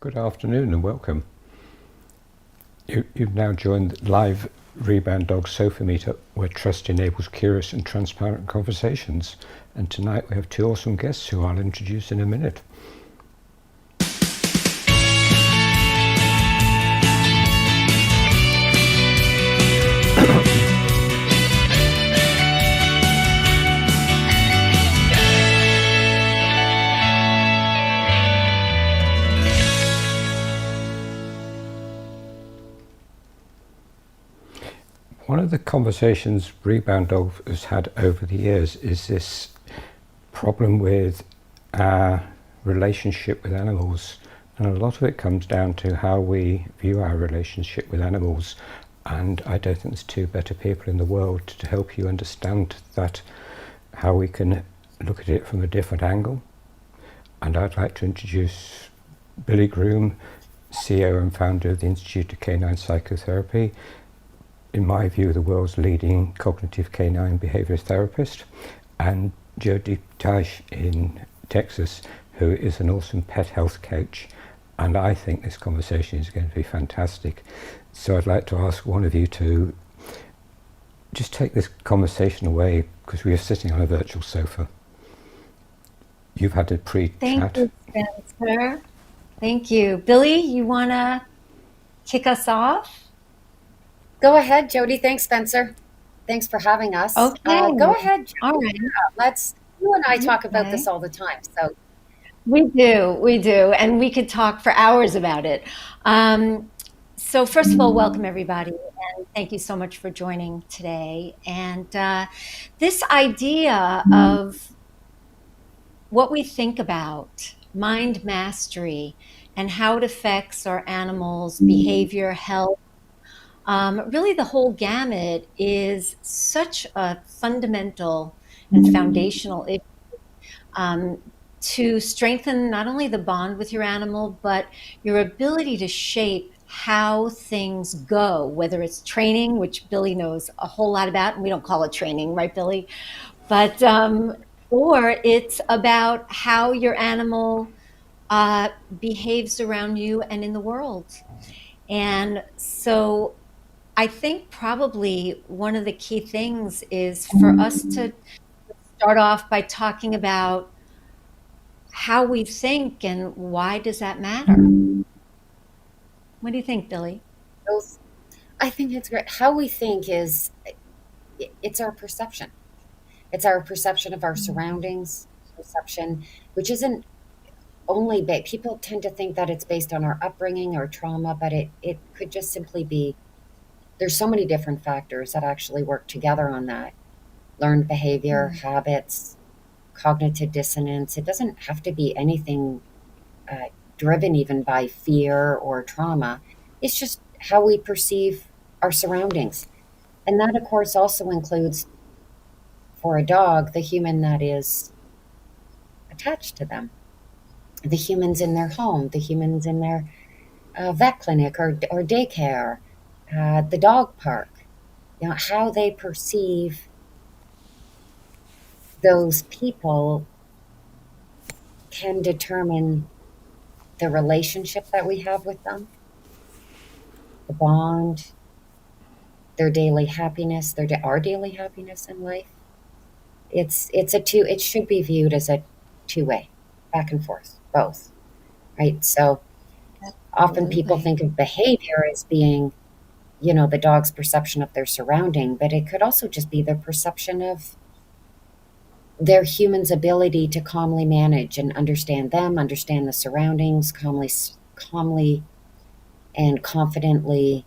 Good afternoon and welcome. You've now joined the live Reboundog Sofa Meetup, where trust enables curious and transparent conversations. And tonight we have two awesome guests who I'll introduce in a minute. One of the conversations Reboundog has had over the years is this problem with our relationship with animals. And a lot of it comes down to how we view our relationship with animals. And I don't think there's two better people in the world to help you understand that, how we can look at it from a different angle. And I'd like to introduce Billie Groom, CEO and founder of the Institute of Canine Psychotherapy, in my view, the world's leading cognitive canine behaviorist therapist, and Jody Teiche in Texas, who is an awesome pet health coach. And I think this conversation is going to be fantastic. So I'd like to ask one of you to just take this conversation away, because we are sitting on a virtual sofa. You've had a pre-chat. Thank you, Spencer. Thank you. Billie, you want to kick us off? Go ahead, Jody. Thanks, Spencer. Thanks for having us. Okay. Go ahead, Jody. All right. You and I talk about this all the time. So we do. And we could talk for hours about it. So first of all, welcome everybody. And thank you so much for joining today. And this idea of what we think about, mind mastery, and how it affects our animals' behavior, health, really the whole gamut is such a fundamental and foundational issue to strengthen not only the bond with your animal, but your ability to shape how things go, whether it's training, which Billie knows a whole lot about, and we don't call it training, right, Billie? But, or it's about how your animal behaves around you and in the world. And so I think probably one of the key things is for us to start off by talking about how we think and why does that matter? What do you think, Billie? I think it's great. How we think it's our perception. It's our perception of our surroundings, perception, which isn't only people tend to think that it's based on our upbringing or trauma, but it could just simply be, there's so many different factors that actually work together on that. Learned behavior, habits, cognitive dissonance. It doesn't have to be anything driven even by fear or trauma. It's just how we perceive our surroundings. And that, of course, also includes, for a dog, the human that is attached to them. The humans in their home, the humans in their vet clinic or daycare, the dog park, how they perceive those people can determine the relationship that we have with them, the bond, their daily happiness, our daily happiness in life. It should be viewed as a two-way, back and forth, both, right? So often people think of behavior as being, the dog's perception of their surrounding, but it could also just be their perception of their human's ability to calmly manage and understand them, understand the surroundings, calmly and confidently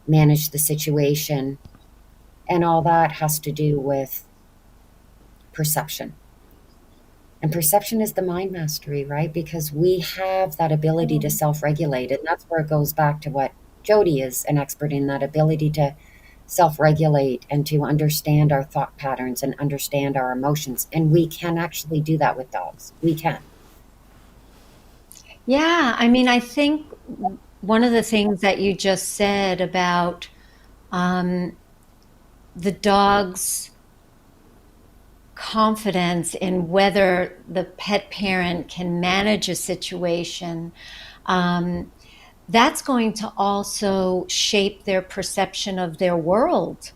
manage the situation. And all that has to do with perception. And perception is the mind mastery, right? Because we have that ability to self-regulate. And that's where it goes back to what Jody is an expert in, that ability to self-regulate and to understand our thought patterns and understand our emotions. And we can actually do that with dogs. We can. Yeah, I mean, I think one of the things that you just said about the dog's confidence in whether the pet parent can manage a situation that's going to also shape their perception of their world,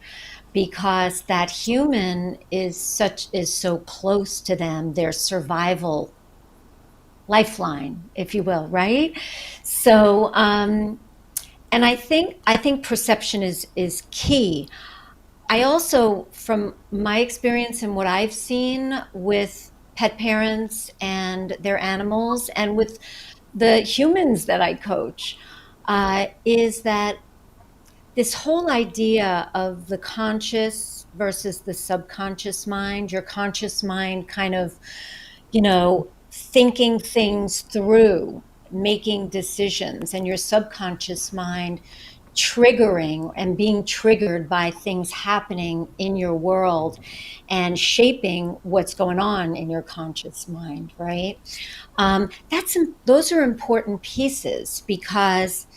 because that human is so close to them, their survival lifeline, if you will, right? So, and I think perception is key. I also, from my experience and what I've seen with pet parents and their animals, and with the humans that I coach, is that this whole idea of the conscious versus the subconscious mind, your conscious mind kind of, thinking things through, making decisions, and your subconscious mind triggering and being triggered by things happening in your world and shaping what's going on in your conscious mind, right? Those are important pieces, because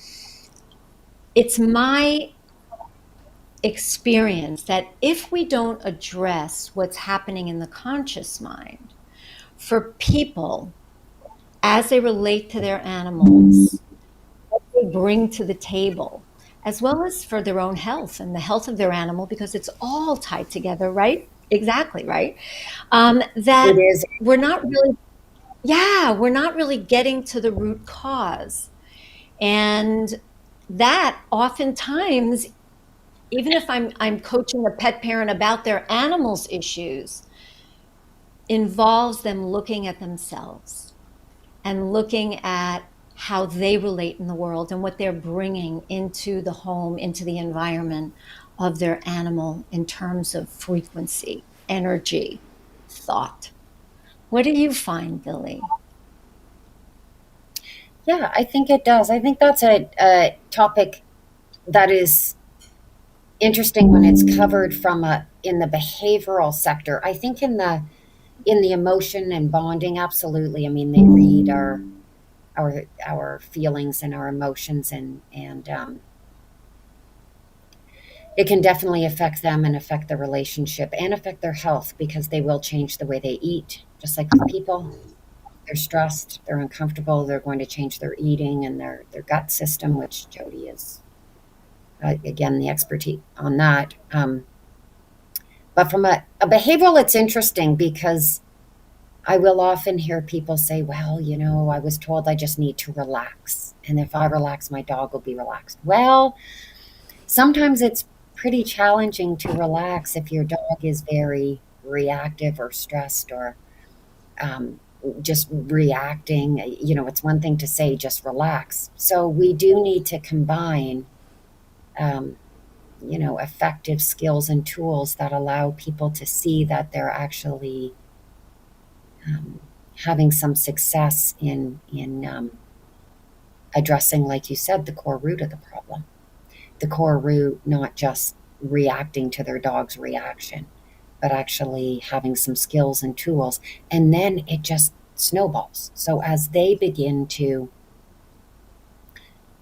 it's my experience that if we don't address what's happening in the conscious mind for people as they relate to their animals, what they bring to the table, as well as for their own health and the health of their animal, because it's all tied together, right? Exactly, right? It That is. we're not really getting to the root cause. And that oftentimes, even if I'm coaching a pet parent about their animals' issues, involves them looking at themselves and looking at how they relate in the world and what they're bringing into the home, into the environment of their animal in terms of frequency, energy, thought. What do you find, Billie? Yeah, I think it does. I think that's a topic that is interesting when it's covered from in the behavioral sector. I think in the emotion and bonding, absolutely. I mean, they read our feelings and our emotions, and it can definitely affect them and affect the relationship and affect their health, because they will change the way they eat, just like with people. They're stressed, they're uncomfortable, they're going to change their eating and their gut system, which Jody is, again, the expertise on that. But from a behavioral, it's interesting because I will often hear people say, well, I was told I just need to relax. And if I relax, my dog will be relaxed. Well, sometimes it's pretty challenging to relax if your dog is very reactive or stressed, or just reacting. It's one thing to say, just relax. So we do need to combine, um, effective skills and tools that allow people to see that they're actually um, having some success in addressing, like you said, the core root of the problem. The core root, not just reacting to their dog's reaction, but actually having some skills and tools. And then it just snowballs. So as they begin to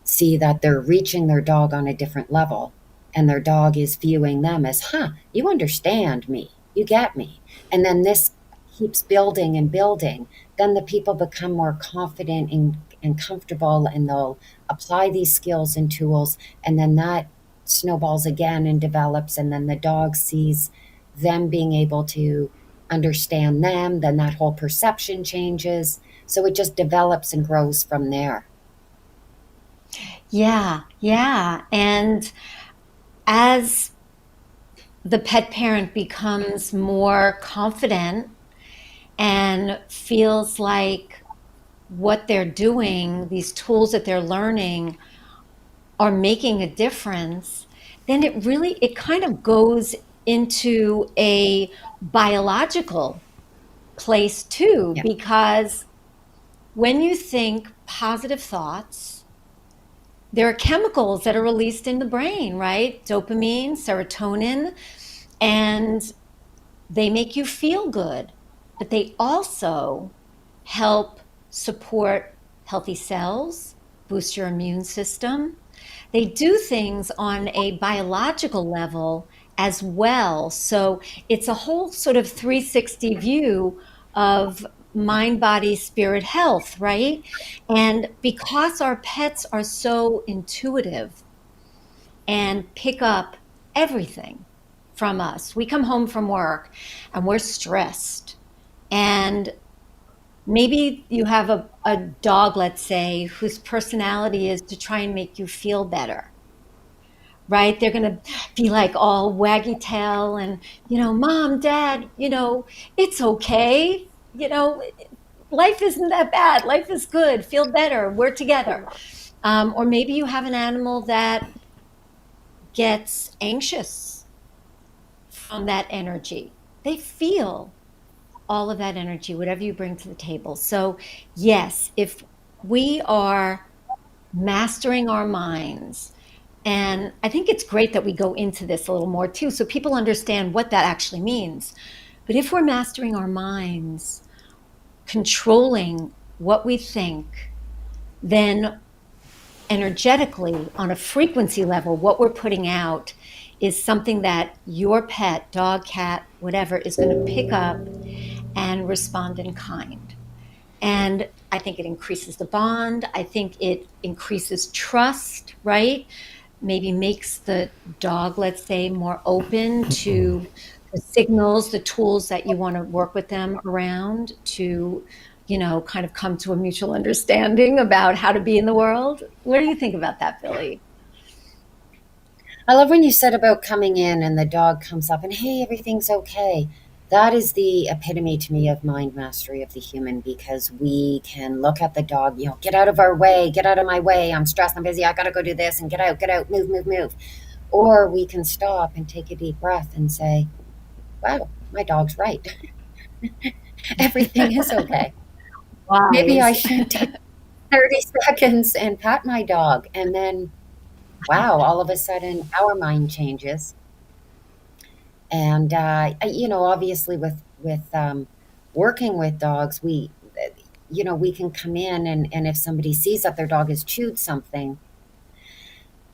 see that they're reaching their dog on a different level, and their dog is viewing them as, you understand me, you get me. And then this keeps building and building, then the people become more confident and comfortable, and they'll apply these skills and tools. And then that snowballs again and develops. And then the dog sees them being able to understand them. Then that whole perception changes. So it just develops and grows from there. Yeah, yeah. And as the pet parent becomes more confident and feels like what they're doing, these tools that they're learning, are making a difference, then it kind of goes into a biological place too, Yeah. because when you think positive thoughts, there are chemicals that are released in the brain, right? Dopamine, serotonin, and they make you feel good, but they also help support healthy cells, boost your immune system. They do things on a biological level as well. So it's a whole sort of 360 view of mind, body, spirit health, right? And because our pets are so intuitive and pick up everything from us, we come home from work and we're stressed. And maybe you have a dog, let's say, whose personality is to try and make you feel better, right? They're going to be like all waggy tail and, mom, dad, it's okay. Life isn't that bad. Life is good. Feel better. We're together. Or maybe you have an animal that gets anxious from that energy. They feel all of that energy, whatever you bring to the table. So, yes, if we are mastering our minds, and I think it's great that we go into this a little more too, so people understand what that actually means. But if we're mastering our minds, controlling what we think, then energetically, on a frequency level, what we're putting out is something that your pet, dog, cat, whatever, is going to pick up and respond in kind. And I think it increases the bond. I think it increases trust, right? Maybe makes the dog, let's say, more open to the signals, the tools that you want to work with them around to, kind of come to a mutual understanding about how to be in the world. What do you think about that, Billie? I love when you said about coming in and the dog comes up and, hey, everything's okay. That is the epitome to me of mind mastery of the human, because we can look at the dog, get out of our way, get out of my way. I'm stressed, I'm busy, I got to go do this, and get out, move, move, move. Or we can stop and take a deep breath and say, wow, my dog's right. Everything is okay. Maybe I Wise. should take 30 seconds and pat my dog. And then, wow, all of a sudden our mind changes. And, obviously with working with dogs, we can come in and if somebody sees that their dog has chewed something,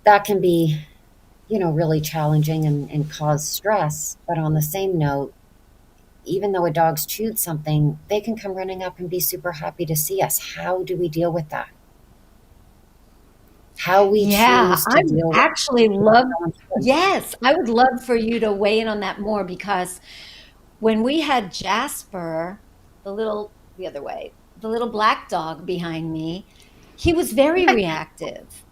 that can be, really challenging and cause stress. But on the same note, even though a dog's chewed something, they can come running up and be super happy to see us. How do we deal with that? How we Yeah, choose I to would deal with actually love, it. yes, I would love for you to weigh in on that more because when we had Jasper, the other way, the little black dog behind me, he was very reactive.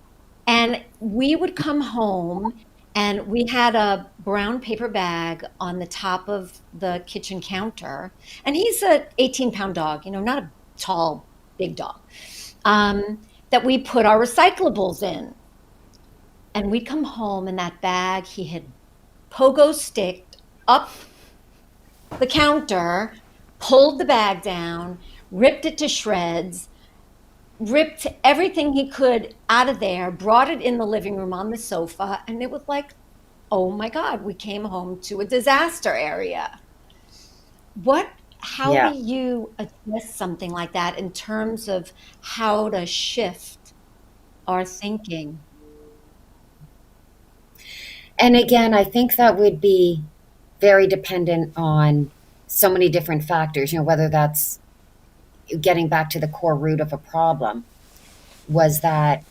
And we would come home and we had a brown paper bag on the top of the kitchen counter. And he's a 18-pound dog, not a tall, big dog, that we put our recyclables in. And we'd come home and that bag he had pogo sticked up the counter, pulled the bag down, ripped it to shreds, ripped everything he could out of there, brought it in the living room on the sofa, and it was like, oh my God, we came home to a disaster area. How do Yeah. you address something like that in terms of how to shift our thinking? And again, I think that would be very dependent on so many different factors, whether that's getting back to the core root of a problem. Was that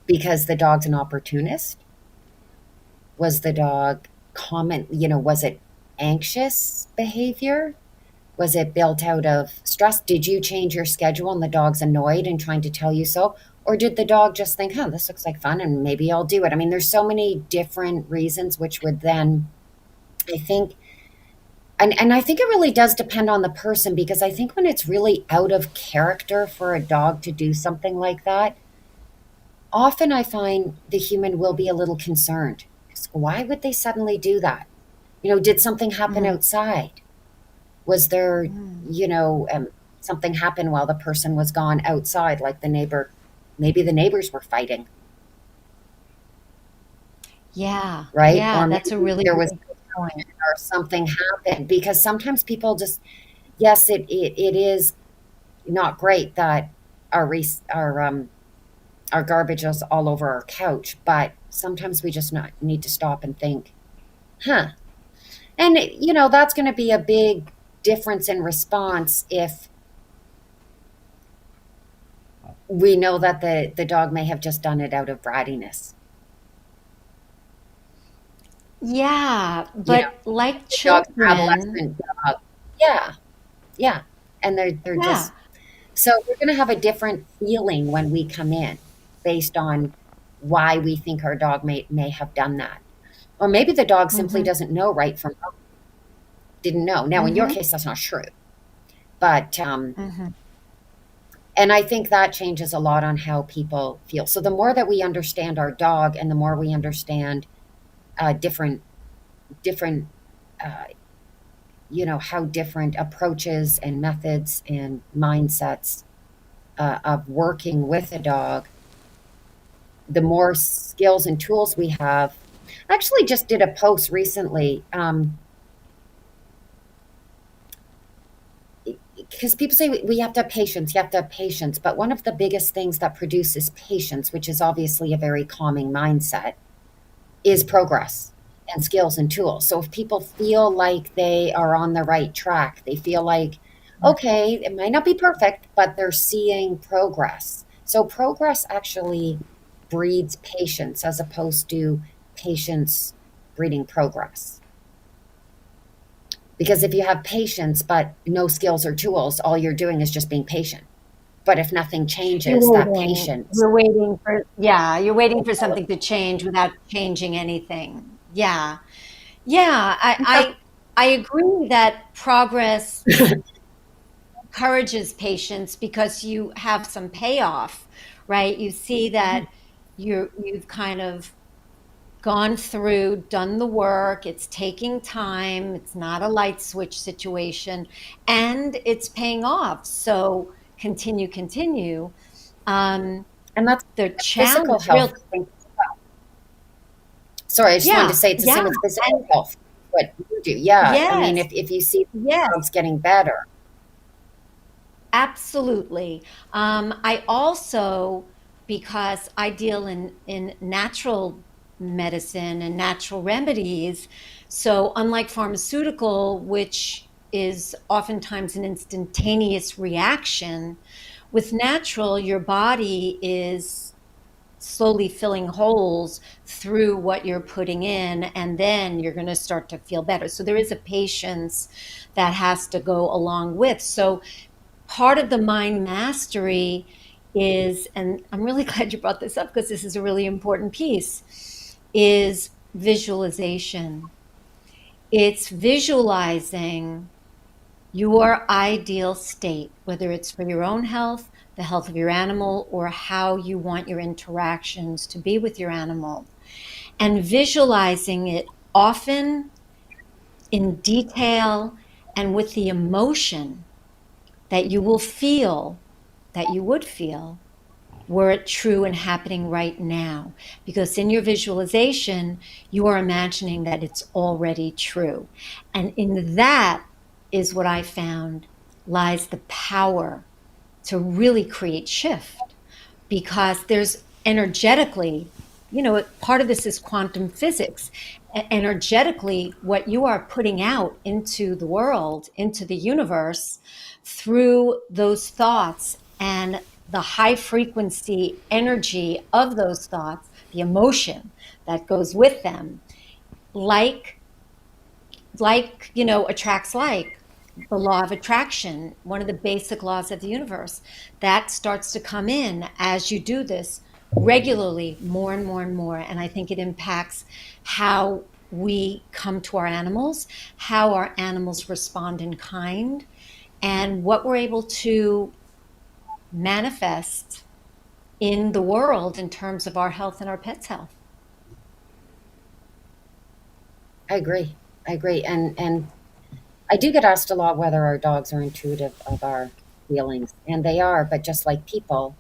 because the dog's an opportunist? Was the dog was it anxious behavior? Was it built out of stress? Did you change your schedule and the dog's annoyed and trying to tell you so? Or did the dog just think, this looks like fun and maybe I'll do it? I mean, there's so many different reasons, which would then, I think, and I think it really does depend on the person, because I think when it's really out of character for a dog to do something like that, often I find the human will be a little concerned. Why would they suddenly do that? Did something happen Mm, outside? Was there, mm. something happen while the person was gone outside, like maybe the neighbors were fighting, Yeah, right? yeah, Or that's a maybe really there was good point. or something happened, because sometimes people just, yes, it is not great that our our garbage is all over our couch, but sometimes we just not need to stop and think, huh. And that's going to be a big difference in response if we know that the dog may have just done it out of brattiness. Yeah, You know, but like the dog's an children, adolescent dog. Yeah, yeah. And they're yeah. just so we're gonna have a different feeling when we come in based on why we think our dog may have done that. Or maybe the dog simply Mm-hmm. doesn't know right from wrong, didn't know. Now, in your Mm-hmm. case, that's not true. But Mm-hmm. and I think that changes a lot on how people feel. So the more that we understand our dog, and the more we understand different, uh, how different approaches and methods and mindsets of working with a dog, the more skills and tools we have. I actually just did a post recently. Because people say we have to have patience, you have to have patience. But one of the biggest things that produces patience, which is obviously a very calming mindset, is progress and skills and tools. So if people feel like they are on the right track, they feel like, okay, it might not be perfect, but they're seeing progress. So progress actually breeds patience as opposed to patience breeding progress. Because if you have patience but no skills or tools, all you're doing is just being patient. But if nothing You're changes, that waiting. patience. You're waiting for, yeah, you're waiting for something to change without changing anything. Yeah. Yeah, I agree that progress encourages patience because you have some payoff, right? You see that you've kind of gone through, done the work, it's taking time, it's not a light switch situation, and it's paying off. So continue, continue. Um, And that's the with physical challenge, health. real, I think. Sorry, I just wanted to yeah, say it's the yeah, same with physical and health. What you do, yeah. I mean, yes, if you see yes, dogs getting better, absolutely. I also, because I deal in natural medicine and natural remedies, so unlike pharmaceutical, which is oftentimes an instantaneous reaction, with natural, your body is slowly filling holes through what you're putting in, and then you're going to start to feel better. So there is a patience that has to go along with. So part of the mind mastery is, and I'm really glad you brought this up because this is a really important piece, is visualization. It's visualizing your ideal state, whether it's for your own health, the health of your animal, or how you want your interactions to be with your animal. And visualizing it often in detail and with the emotion that you will feel, that you would feel were it true and happening right now. Because in your visualization, you are imagining that it's already true. And in that is what I found lies the power to really create shift, because there's energetically, part of this is quantum physics. Energetically, what you are putting out into the world, into the universe, through those thoughts and the high frequency energy of those thoughts, the emotion that goes with them, like attracts like, the law of attraction, one of the basic laws of the universe, that starts to come in as you do this regularly, more and more and more. And I think it impacts how we come to our animals, how our animals respond in kind, and what we're able to manifest in the world in terms of our health and our pets' health. I agree. I agree. And I do get asked a lot whether our dogs are intuitive of our feelings, and they are. But just like people,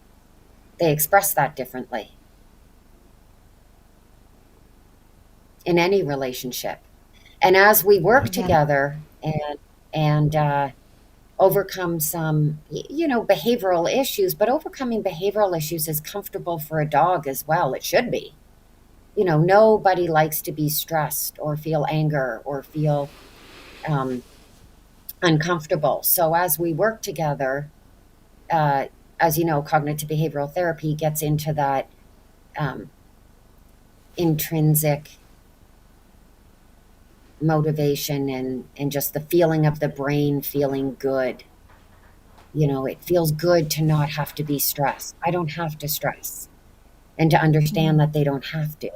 they express that differently in any relationship. And as we work Yeah. together and overcome some, behavioral issues, but overcoming behavioral issues is comfortable for a dog as well. It should be. Nobody likes to be stressed or feel anger or feel um, uncomfortable. So as we work together, uh, as you know, cognitive behavioral therapy gets into that um, intrinsic motivation and just the feeling of the brain feeling good. You know, it feels good to not have to be stressed. I don't have to stress, and to understand Mm. that they don't have to.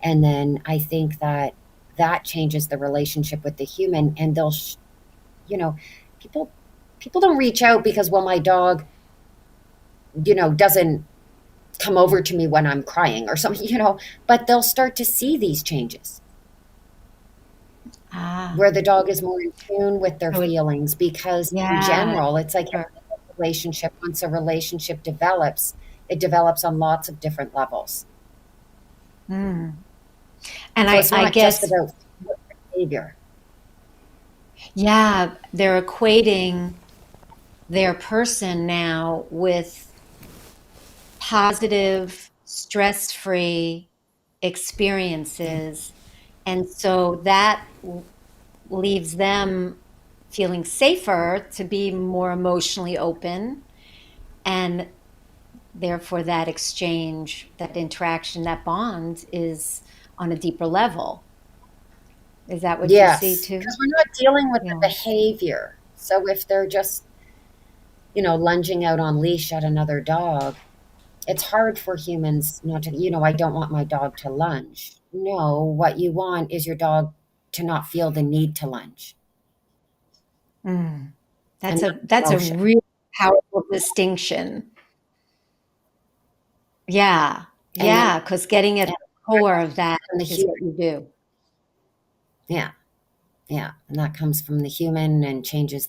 And then I think that that changes the relationship with the human, and you know, people people don't reach out because, well, my dog, doesn't come over to me when I'm crying or something, but they'll start to see these changes Ah, where the dog is more in tune with their so it, feelings, because in yeah, general, it's like sure. any relationship, once a relationship develops, it develops on lots of different levels. Mm. And So it's I not just guess, about behavior. yeah, they're equating their person now with positive, stress-free Yeah. experiences. And so that leaves them feeling safer to be more emotionally open. And therefore, that exchange, that interaction, that bond is on a deeper level. Is that what you see Yes, too? because we're not dealing with the Yeah. behavior. So if they're just, lunging out on leash at another dog, it's hard for humans not to, I don't want my dog to lunge. No, what you want is your dog to not feel the need to lunge. Mm. And That's that's a emotion. real powerful distinction. Yeah. And then Yeah. Because getting at and the core of that from the is human. what you do. Yeah, yeah. And that comes from the human and changes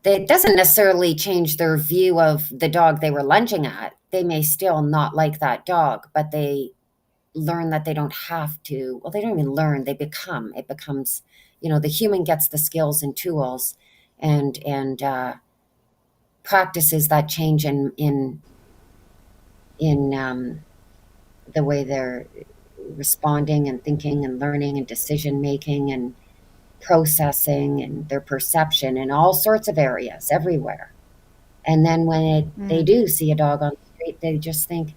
it doesn't necessarily change their view of the dog they were lunging at. They may still not like that dog, but they learn that they don't have to. Well, they don't even learn, they become. It becomes, the human gets the skills and tools, and practices that change in the way they're responding and thinking and learning and decision making and processing and their perception in all sorts of areas everywhere. And then when they Mm. do see a dog on the street, they just think,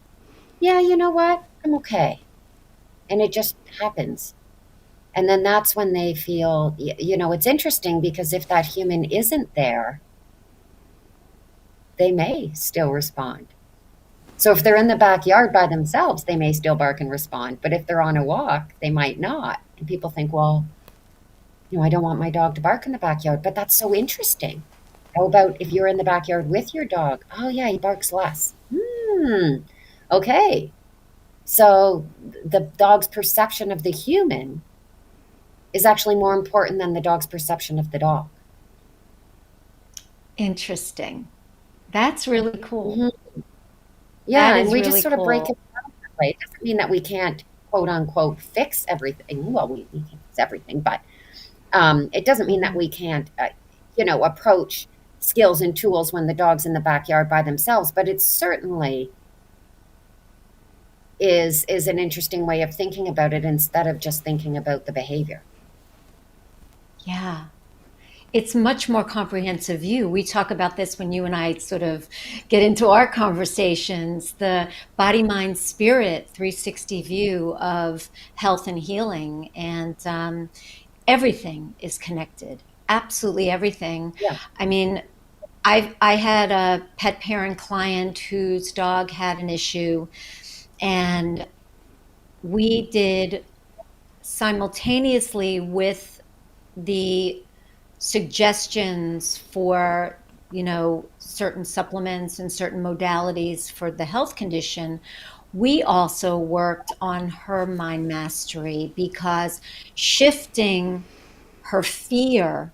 yeah, you know what, I'm okay. And it just happens. And then that's when they feel, it's interesting because if that human isn't there, they may still respond. So if they're in the backyard by themselves, they may still bark and respond. But if they're on a walk, they might not. And people think, well, I don't want my dog to bark in the backyard. But that's so interesting. How about if you're in the backyard with your dog? Oh, yeah, he barks less. Okay. So the dog's perception of the human is actually more important than the dog's perception of the dog. Interesting. That's really cool. Mhm. That Yeah, and is we just really sort of break cool. it down that way. It doesn't mean that we can't, quote unquote, fix everything. Well, we can fix everything, but it doesn't mean that Mhm. we can't, approach skills and tools when the dog's in the backyard by themselves. But it certainly is an interesting way of thinking about it instead of just thinking about the behavior. Yeah. It's much more comprehensive view. We talk about this when you and I sort of get into our conversations, the body, mind, spirit 360 view of health and healing. And everything is connected. Absolutely everything. Yeah, I mean, I had a pet parent client whose dog had an issue, and we did simultaneously with the suggestions for certain supplements and certain modalities for the health condition. We also worked on her mind mastery, because shifting her fear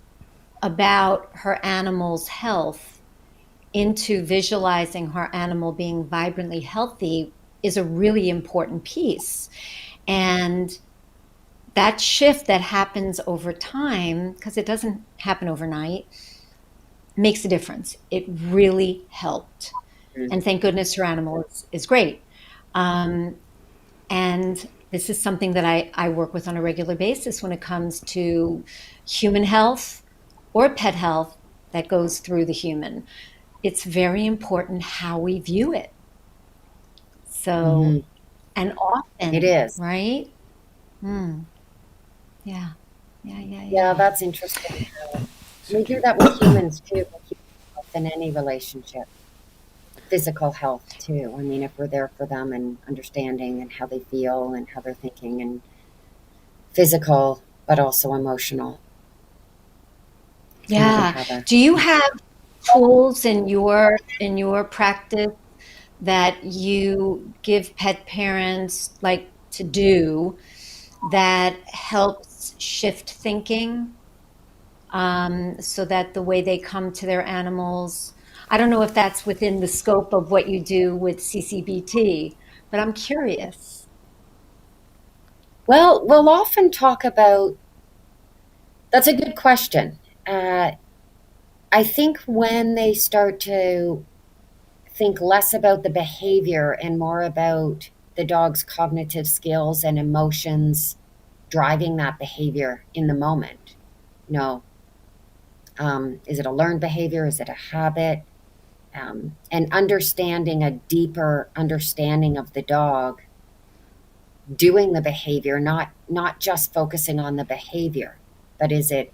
about her animal's health into visualizing her animal being vibrantly healthy is a really important piece. And that shift that happens over time, because it doesn't happen overnight, makes a difference. It really helped. mm, And thank goodness her animal is great. Um, and this is something that I work with on a regular basis when it comes to human health, or pet health that goes through the human. It's very important how we view it. So, Hmm. and It often, is. right? Hmm. Yeah. Yeah. Yeah. Yeah, Yeah. that's interesting. So We do do you, that with humans too, with human health in any relationship. Physical health too. I mean, if we're there for them and understanding and how they feel and how they're thinking, and physical, but also emotional. Can really Yeah. have a Do you have tools in your practice that you give pet parents like to do that helps shift thinking, so that the way they come to their animals, I don't know if that's within the scope of what you do with CCBT, but I'm curious. well, we'll often talk about that's a good question. Uh, I think when they start to think less about the behavior and more about the dog's cognitive skills and emotions driving that behavior in the moment. You know, is it a learned behavior? Is it a habit? And understanding a deeper understanding of the dog doing the behavior, not just focusing on the behavior, but is it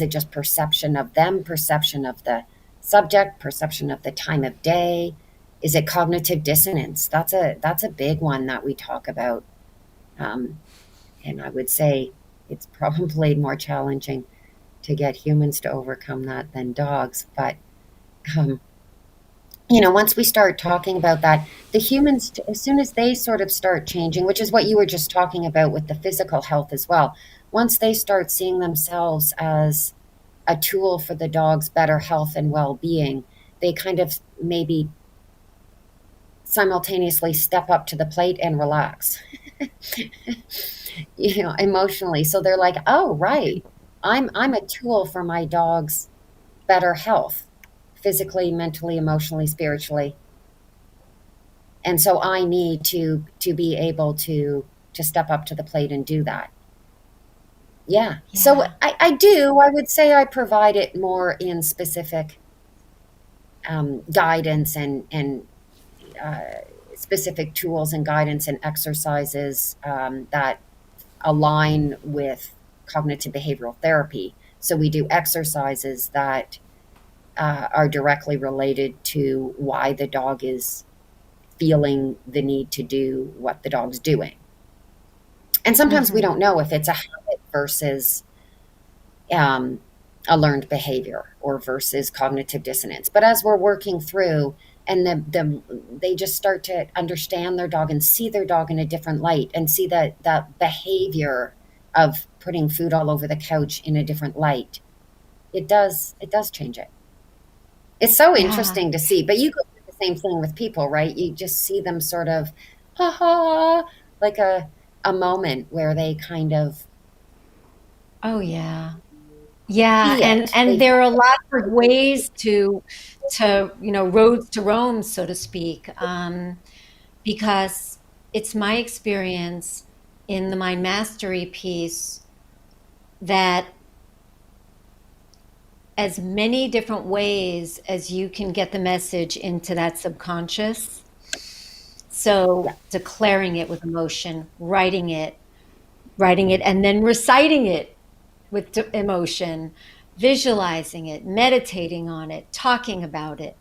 just perception of them, perception of the subject, perception of the time of day? Is it cognitive dissonance? That's a big one that we talk about. Um, and I would say it's probably more challenging to get humans to overcome that than dogs. But um, once we start talking about that, the humans, as soon as they sort of start changing, which is what you were just talking about with the physical health as well, once they start seeing themselves as a tool for the dog's better health and well being, they kind of maybe simultaneously step up to the plate and relax, emotionally. So they're like, oh, right. I'm a tool for my dog's better health, physically, mentally, emotionally, spiritually. And so I need to be able to step up to the plate and do that. Yeah. So Yeah. I would say I provide it more in specific guidance and uh, specific tools and guidance and exercises that align with cognitive behavioral therapy. So we do exercises that are directly related to why the dog is feeling the need to do what the dog's doing. And sometimes we Hmm. don't know if it's a habit versus um, a learned behavior or versus cognitive dissonance. But as we're working through, and they just start to understand their dog and see their dog in a different light and see that behavior of putting food all over the couch in a different light, it does change it. It's so Yeah. interesting to see. But you go through the same thing with people, right? You just see them sort of, ha ha, like a moment where they kind of Oh, yeah. Yeah, see it. and They there are lots of ways to roads to Rome, so to speak, because it's my experience in the mind mastery piece that as many different ways as you can get the message into that subconscious. yeah. So declaring it with emotion, writing it, and then reciting it with emotion, visualizing it, meditating on it, talking about it,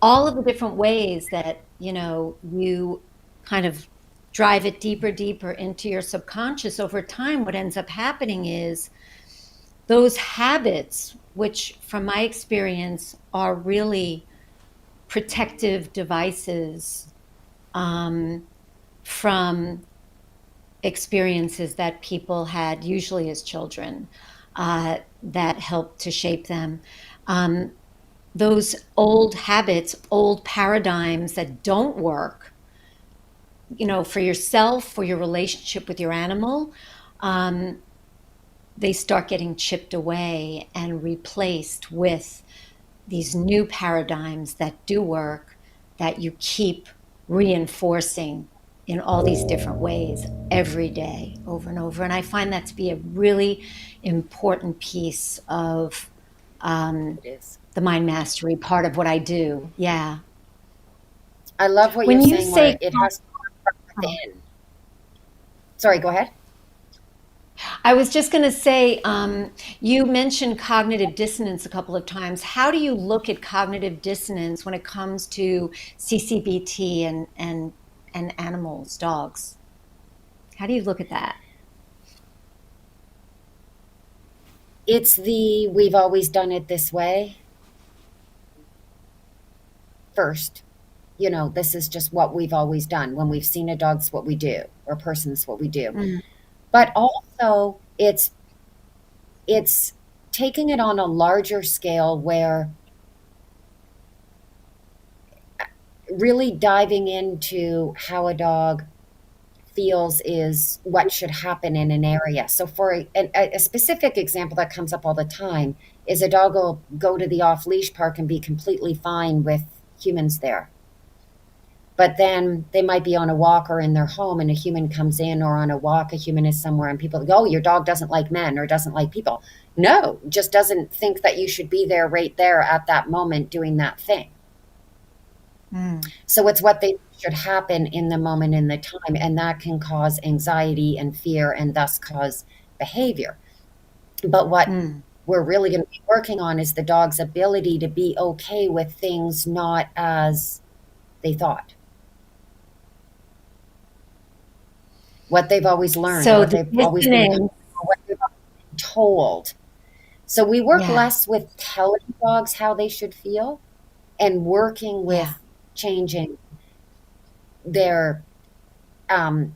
all of the different ways that, you kind of drive it deeper, deeper into your subconscious over time. What ends up happening is those habits, which from my experience are really protective devices, from experiences that people had, usually as children, that helped to shape them. Um, those old habits, old paradigms that don't work, for yourself, for your relationship with your animal, um, they start getting chipped away and replaced with these new paradigms that do work, that you keep reinforcing in all these different ways every day over and over. And I find that to be a really important piece of It is. the mind mastery part of what I do. Yeah. I love what you're When you saying where say, it has to come from oh, within. Sorry, go ahead. I was just going to say, you mentioned cognitive dissonance a couple of times. How do you look at cognitive dissonance when it comes to CCBT and animals, dogs? How do you look at that? It's the we've always done it this way first. This is just what we've always done. When we've seen a dog, it's what we do, or a person, it's what we do. Mm, But also, it's taking it on a larger scale where really diving into how a dog feels is what should happen in an area. So, for a specific example that comes up all the time is a dog will go to the off leash park and be completely fine with humans there. But then they might be on a walk or in their home, and a human comes in, or on a walk, a human is somewhere, and people go, oh, your dog doesn't like men or doesn't like people. No, just doesn't think that you should be there right there at that moment doing that thing. mm, So it's what they should happen in the moment, in the time, and that can cause anxiety and fear and thus cause behavior. But what mm. we're really going to be working on is the dog's ability to be okay with things not as they thought. What they've always learned, or So what the they've always been taught, dissonance, or what they've always been told. So we work yeah, less with telling dogs how they should feel and working yeah, with changing their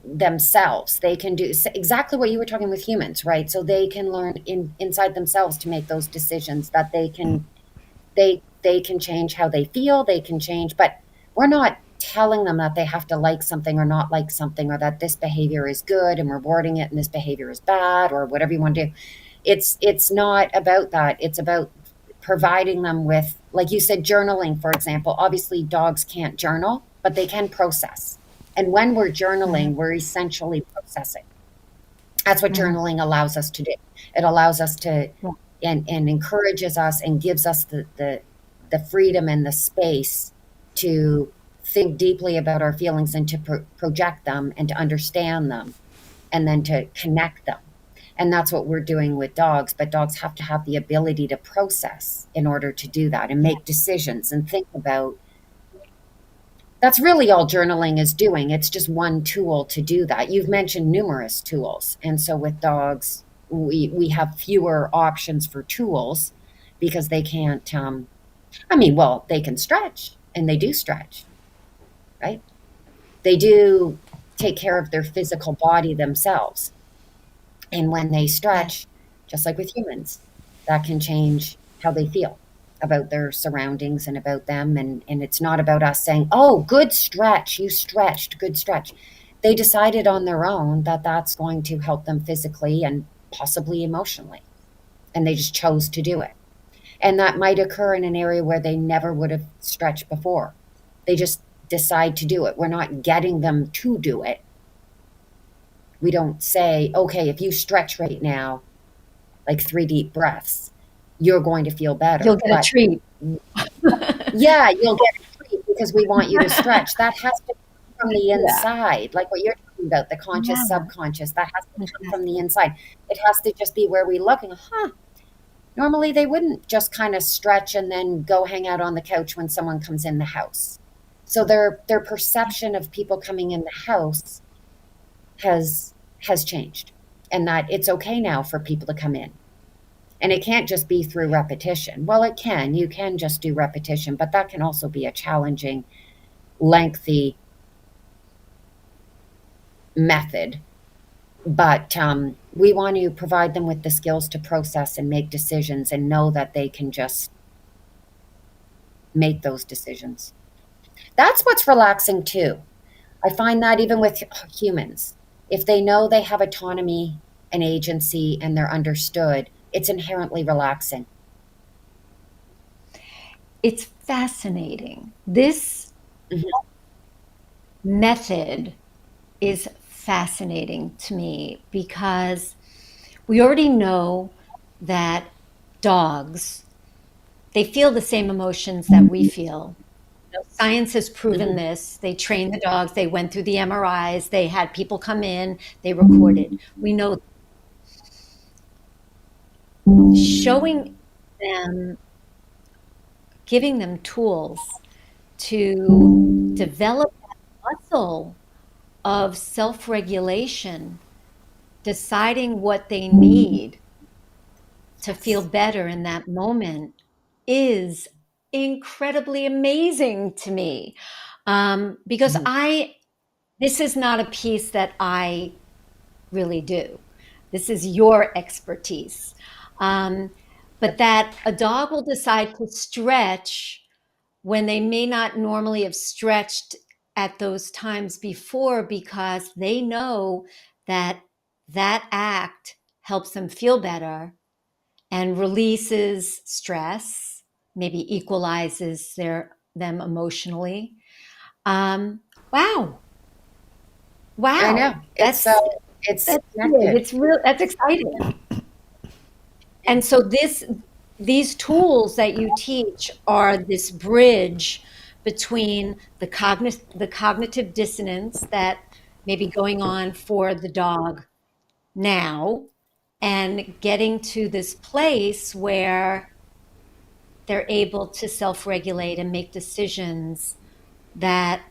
themselves. They can do exactly what you were talking with humans, right? So they can learn inside themselves to make those decisions, that they can change how they feel, they can change, but we're not telling them that they have to like something or not like something, or that this behavior is good and rewarding it and this behavior is bad, or whatever you want to do. It's not about that. It's about providing them with, like you said, journaling, for example. Obviously dogs can't journal, but they can process. And when we're mhm, journaling, we're essentially processing. That's what mhm, journaling allows us to do. It allows us to, yeah, and encourages us and gives us the freedom and the space to think deeply about our feelings and to project them and to understand them and then to connect them. And that's what we're doing with dogs. But dogs have to have the ability to process in order to do that and yeah, make decisions and think about. That's really all journaling is doing. It's just one tool to do that. You've mentioned numerous tools. And so with dogs, we have fewer options for tools because they can't, well, they can stretch and they do stretch, right? They do take care of their physical body themselves. And when they yeah. stretch, just like with humans, that can change how they feel about their surroundings and about them. And it's not about us saying, oh, good stretch, you stretched, good stretch. They decided on their own that that's going to help them physically and possibly emotionally. And they just chose to do it. And that might occur in an area where they never would have stretched before. They just decide to do it. We're not getting them to do it. We don't say, okay, if you stretch right now, like 3 deep breaths, you're going to feel You'll better. get a But treat. yeah, you'll get a treat because we want you to stretch. That has to come from the Yeah, inside, like what you're talking about, the conscious, yeah, subconscious. That has to come from the fantastic. inside. It has to just be where we look and, normally they wouldn't just kind of stretch and then go hang out on the couch when someone comes in the house. So their perception of people coming in the house has has changed, and that it's okay now for people to come in. And it can't just be through repetition. Well, it can. You can just do repetition, but that can also be a challenging, lengthy method. But we want to provide them with the skills to process and make decisions and know that they can just make those decisions. That's what's relaxing too. I find that even with humans, if they know they have autonomy and agency and they're understood, it's inherently relaxing. It's fascinating. This Mhm. method is fascinating to me because we already know that dogs, they feel the same emotions that we feel. Science has proven this. They trained the dogs, they went through the MRIs, they had people come in, they recorded. We know showing them, giving them tools to develop that muscle of self-regulation, deciding what they need to feel better in that moment is incredibly amazing to me. Because this is not a piece that I really do. This is your expertise. But that a dog will decide to stretch when they may not normally have stretched at those times before, because they know that that act helps them feel better and releases stress, maybe equalizes them emotionally. Wow. I know. Wow. It's That's big. connected. It's real. That's exciting. And so these tools that you teach are this bridge between the cognitive dissonance that may be going on for the dog now, and getting to this place where they're able to self-regulate and make decisions that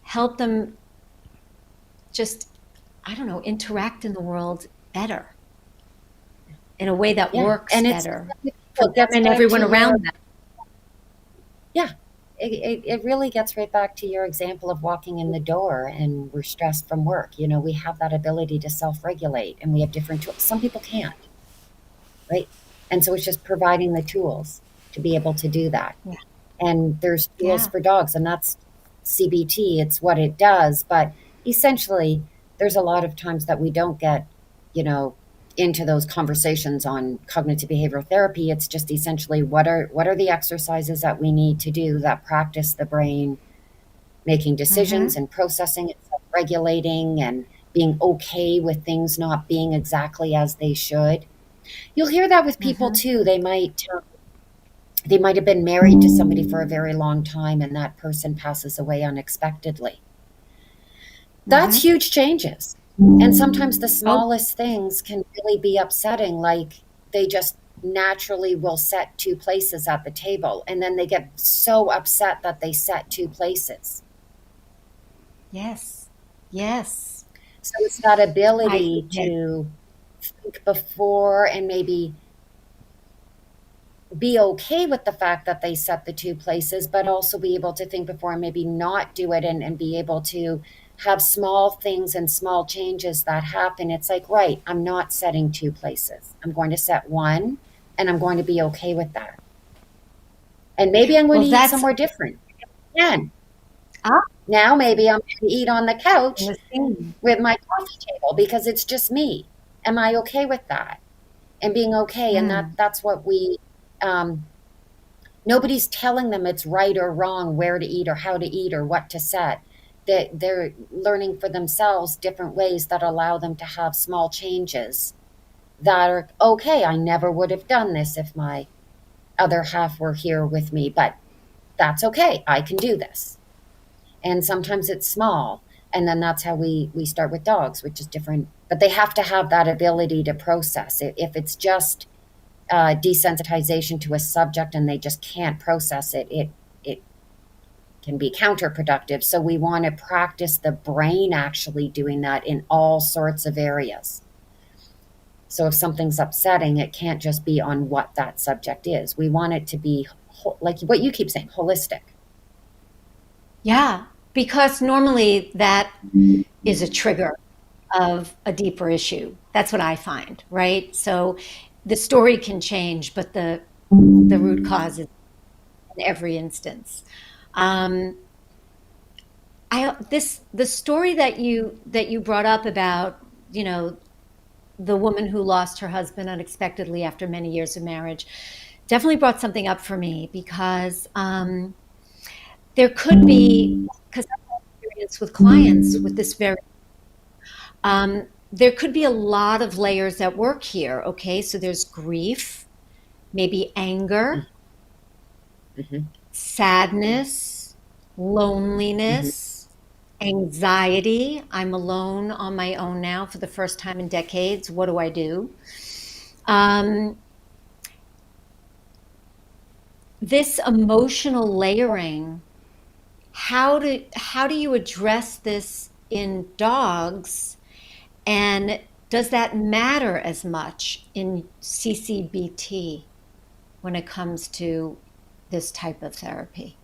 help them just, I don't know, interact in the world better, in a way that Yeah. works And better it for them gets and back everyone to your, around them. yeah, it really gets right back to your example of walking in the door and we're stressed from work. You know, we have that ability to self-regulate and we have different tools. Some people can't, right? And so it's just providing the tools to be able to do that. Yeah. And there's tools Yeah. for dogs, and that's CBT. It's what it does. But essentially, there's a lot of times that we don't get, you know, into those conversations on cognitive behavioral therapy. It's just essentially what are the exercises that we need to do that practice the brain making decisions Mm-hmm. and processing and self-regulating and being okay with things not being exactly as they should. You'll hear that with people Mm-hmm. too. They might have been married to somebody for a very long time and that person passes away unexpectedly. That's Mm-hmm. huge changes. And sometimes the Oh, smallest things can really be upsetting, like they just naturally will set two places at the table and then they get so upset that they set two places. yes. Yes. So it's that I ability yes. to think before and maybe be okay with the fact that they set the two places, but also be able to think before and maybe not do it and be able to have small things and small changes that happen. It's like, right, I'm not setting two places. I'm going to set one and I'm going to be okay with that. And maybe I'm going Well, to eat that's somewhere different. And ah, now maybe I'm going to eat on the in couch the same. with my coffee table because it's just me. Am I okay with that? And being okay. And Mm. that's what um, nobody's telling them it's right or wrong, where to eat or how to eat or what to set. That they're learning for themselves different ways that allow them to have small changes that are okay. I never would have done this if my other half were here with me, but that's okay. I can do this. And sometimes it's small. And then that's how we start with dogs, which is different. But they have to have that ability to process it. If it's just desensitization to a subject and they just can't process it, it can be counterproductive. So we want to practice the brain actually doing that in all sorts of areas. So if something's upsetting, it can't just be on what that subject is. We want it to be like what you keep saying, holistic. Yeah, because normally that is a trigger of a deeper issue. That's what I find, right? So the story can change, but the root cause is in every instance. Um, the story that you brought up about, you know, the woman who lost her husband unexpectedly after many years of marriage definitely brought something up for me, because there could be, because I've had experience with clients with this very, there could be a lot of layers at work here. Okay, so there's grief, maybe anger, Mm-hmm. sadness, Mm-hmm. loneliness, anxiety. I'm alone on my own now for the first time in decades. What do I do? Um, this emotional layering, how do you address this in dogs, and does that matter as much in CCBT when it comes to this type of therapy?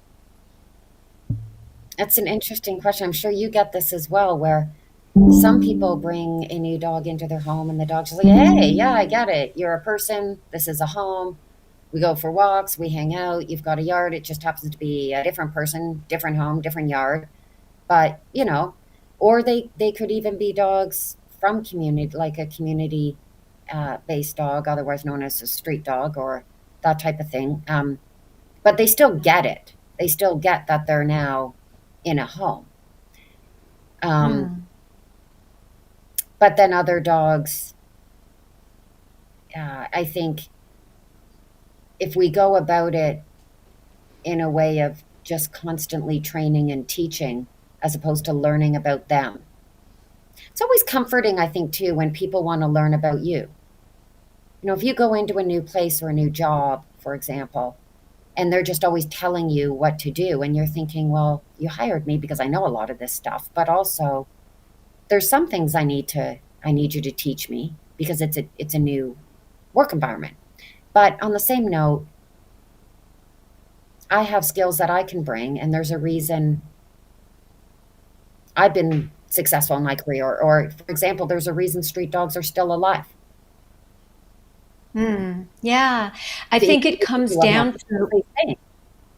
That's an interesting question. I'm sure you get this as well, where some people bring a new dog into their home and the dog's just like, hey, yeah, I get it. You're a person. This is a home. We go for walks. We hang out. You've got a yard. It just happens to be a different person, different home, different yard. But, or they could even be dogs from community, like a community based dog, otherwise known as a street dog or that type of thing. But they still get it. They still get that they're now in a home. Hmm. But then other dogs, I think if we go about it in a way of just constantly training and teaching as opposed to learning about them, it's always comforting, I think, too, when people want to learn about you. If you go into a new place or a new job, for example, and they're just always telling you what to do, and you're thinking, well, you hired me because I know a lot of this stuff, but also there's some things I need you to teach me because it's a new work environment. But on the same note, I have skills that I can bring, and there's a reason I've been successful in my career. Or for example, there's a reason street dogs are still alive. Hmm. Yeah, I The think it ecology comes of them down is to, really insane.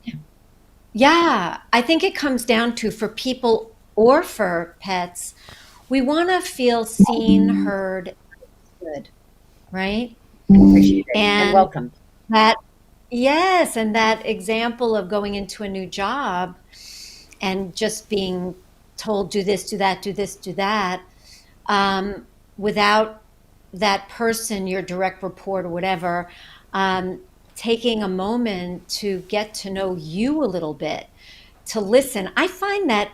Yeah. yeah, I think it comes down to, for people or for pets, we want to feel seen, heard, good, right? And appreciated and And welcomed. that, yes, and that example of going into a new job and just being told, do this, do that, do this, do that, without that person, your direct report or whatever, um, taking a moment to get to know you a little bit, to listen. I find that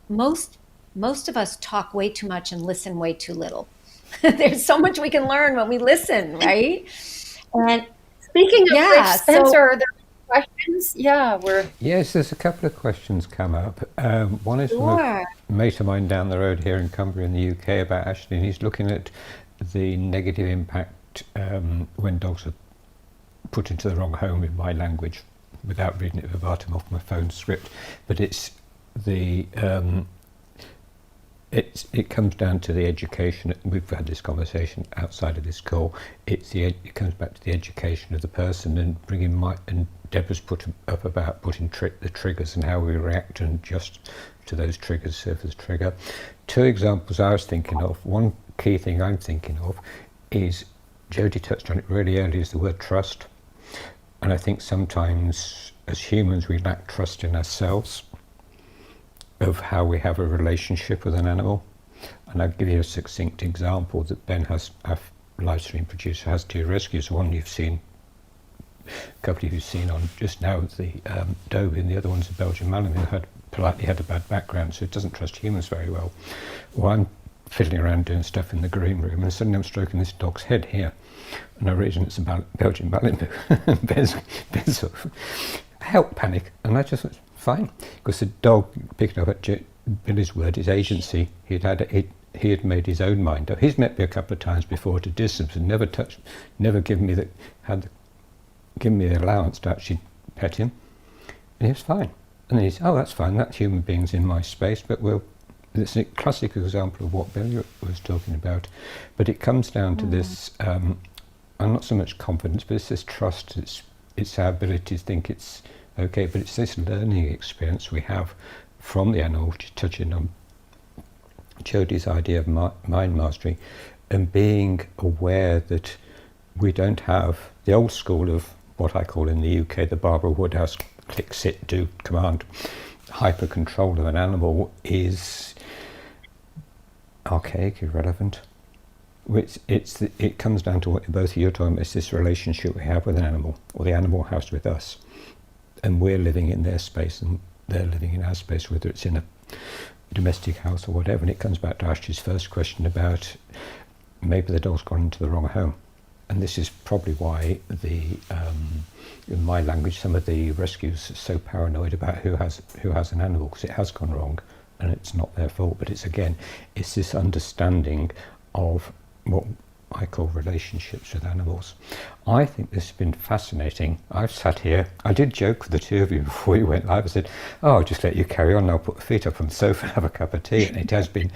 most most of us talk way too much and listen way too little. There's so much we can learn when we listen, right? And Speaking of which, yeah, Spencer, so are there questions? Yeah, we're Yes, there's a couple of questions come up. One is from a sure. mate of mine down the road here in Cumbria in the UK about Ashley, and he's looking at the negative impact when dogs are put into the wrong home, in my language, without reading it verbatim off my phone script. But it's the it comes down to the education. We've had this conversation outside of this call. It comes back to the education of the person, and bringing and Deborah's put up about putting the triggers and how we react and adjust to those triggers, surface trigger. Two examples I was thinking of. One key thing I'm thinking of is, Jody touched on it really early, is the word trust. And I think sometimes as humans we lack trust in ourselves of how we have a relationship with an animal. And I'll give you a succinct example that Ben has, our live stream producer, has to rescues. One you've seen, a couple of you've seen on just now, the Dobie, and the other one's a Belgian Malamute who politely had a bad background, so it doesn't trust humans very well. Well, I'm fiddling around doing stuff in the green room, and suddenly I'm stroking this dog's head here, and I reason it's a Belgian Malamute. Ben's sort of, help, panic, and I just went, fine, because the dog, picking up at Billy's word, his agency, he had made his own mind up. He's met me a couple of times before at a distance and never given me the allowance to actually pet him, and he was fine. And then he said, oh, that's fine, that human being's in my space, but it's a classic example of what Billy was talking about. But it comes down to this, and not so much confidence, but it's this trust. It's our ability to think it's okay, but it's this learning experience we have from the animal, which is touching on Jody's idea of mind mastery, and being aware that we don't have the old school of what I call in the UK the Barbara Woodhouse click, sit, do, command. Hyper control of an animal is archaic, irrelevant. It comes down to what both of you are talking about. It's this relationship we have with an animal, or the animal has with us, and we're living in their space and they're living in our space, whether it's in a domestic house or whatever. And it comes back to Ashley's first question about maybe the dog's gone into the wrong home. And this is probably why in my language, some of the rescues are so paranoid about who has an animal, because it has gone wrong and it's not their fault. But it's this understanding of what I call relationships with animals. I think this has been fascinating. I've sat here, I did joke with the two of you before you went live. I said, I'll just let you carry on, I'll put the feet up on the sofa and have a cup of tea. And it has been,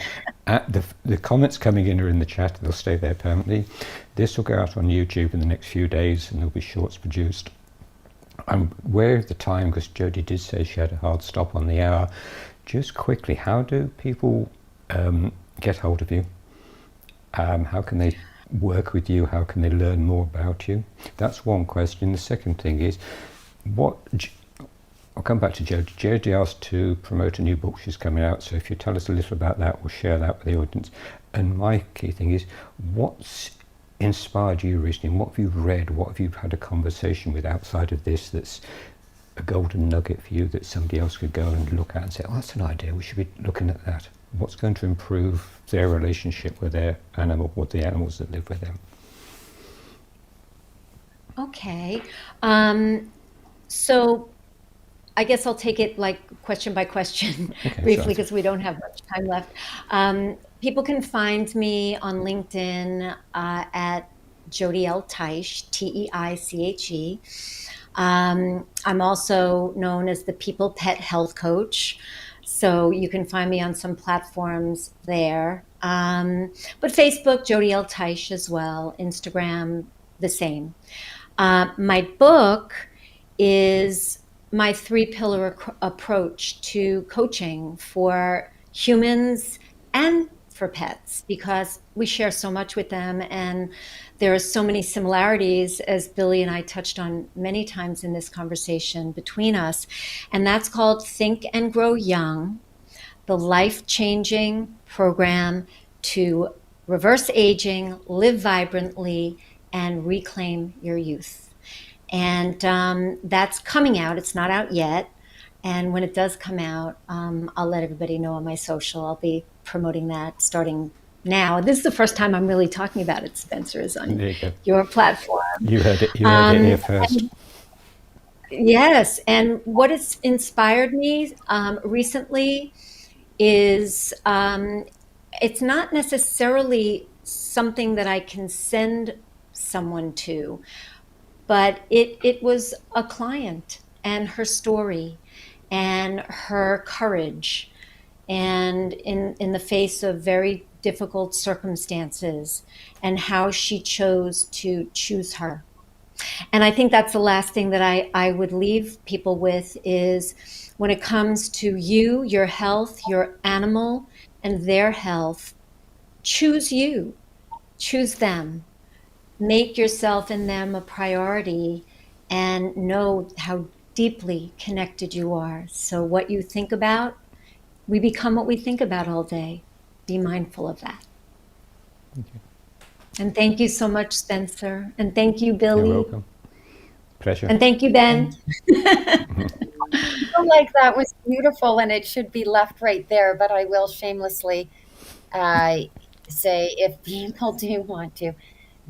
the comments coming in are in the chat, they'll stay there permanently. This will go out on YouTube in the next few days and there'll be shorts produced. I'm aware of the time because Jody did say she had a hard stop on the hour. Just quickly, how do people get hold of you? How can they work with you? How can they learn more about you? That's one question. The second thing is, I'll come back to Jody. Jody asked to promote a new book she's coming out, so if you tell us a little about that, we'll share that with the audience. And my key thing is, what's inspired you recently? What have you read? What have you had a conversation with outside of this that's a golden nugget for you that somebody else could go and look at and say, oh, that's an idea, we should be looking at that? What's going to improve their relationship with their animal, with the animals that live with them? Okay. So I guess I'll take it like question by question briefly, because we don't have much time left. People can find me on LinkedIn at Jody Teiche, Teiche. I'm also known as the People Pet Health Coach. So you can find me on some platforms there. But Facebook, Jody Teiche as well. Instagram, the same. My book is my 3-pillar approach to coaching for humans and for pets, because we share so much with them and there are so many similarities, as Billie and I touched on many times in this conversation between us. And that's called Think and Grow Young, the life-changing program to reverse aging, live vibrantly, and reclaim your youth. And that's coming out. It's not out yet. And when it does come out, I'll let everybody know on my social. I'll be promoting that starting now. This is the first time I'm really talking about it, Spencer, is on your platform. You heard it here first. Yes. And what has inspired me recently is it's not necessarily something that I can send someone to, but it was a client and her story and her courage, and in the face of very difficult circumstances, and how she chose to choose her. And I think that's the last thing that I would leave people with is, when it comes to you, your health, your animal, and their health, choose you, choose them, make yourself and them a priority, and know how deeply connected you are. So what you think about, we become what we think about all day. Be mindful of that. Thank you. And thank you so much, Spencer. And thank you, Billie. You're welcome. Pleasure. And thank you, Ben. Like, that was beautiful, and it should be left right there. But I will shamelessly say, if people do want to,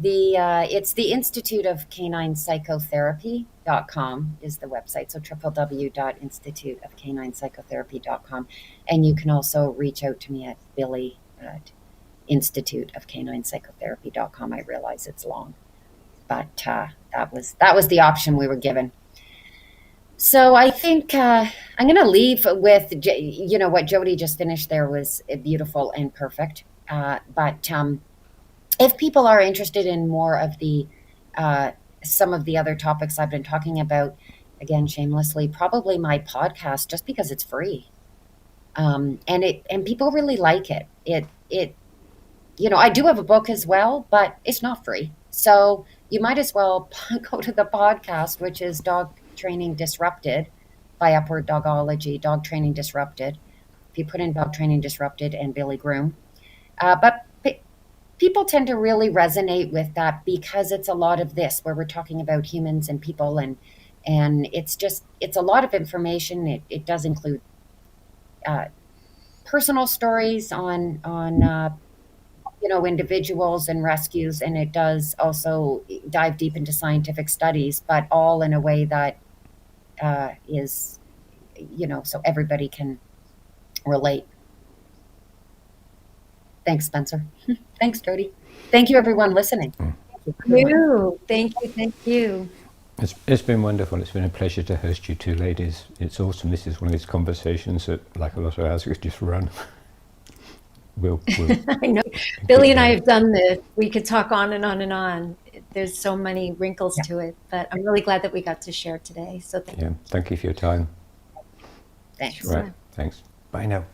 it's the Institute of Canine Psychotherapy.com is the website. So www.instituteofcaninepsychotherapy.com. And you can also reach out to me at Billie at instituteofcaninepsychotherapy.com. I realize it's long, but that was the option we were given. So I think I'm going to leave with, what Jody just finished there was beautiful and perfect. But if people are interested in more of the some of the other topics I've been talking about, again, shamelessly, probably my podcast, just because it's free, and people really like it. I do have a book as well, but it's not free. So you might as well go to the podcast, which is Dog Training Disrupted by Upward Dogology, Dog Training Disrupted. If you put in Dog Training Disrupted and Billie Groom. But people tend to really resonate with that because it's a lot of this where we're talking about humans and people, and it's a lot of information. It does include personal stories on individuals and rescues, and it does also dive deep into scientific studies, but all in a way that is so everybody can relate. Thanks, Spencer. Thanks, Jody. Thank you, everyone listening. Thank you. It's been wonderful. It's been a pleasure to host you two ladies. It's awesome. This is one of these conversations that, like a lot of ours, we just run. We'll I know. Billie and I have done this. We could talk on and on and on. There's so many wrinkles to it, but I'm really glad that we got to share today. So thank you. Thank you for your time. Thanks. Right. Thanks. Bye now.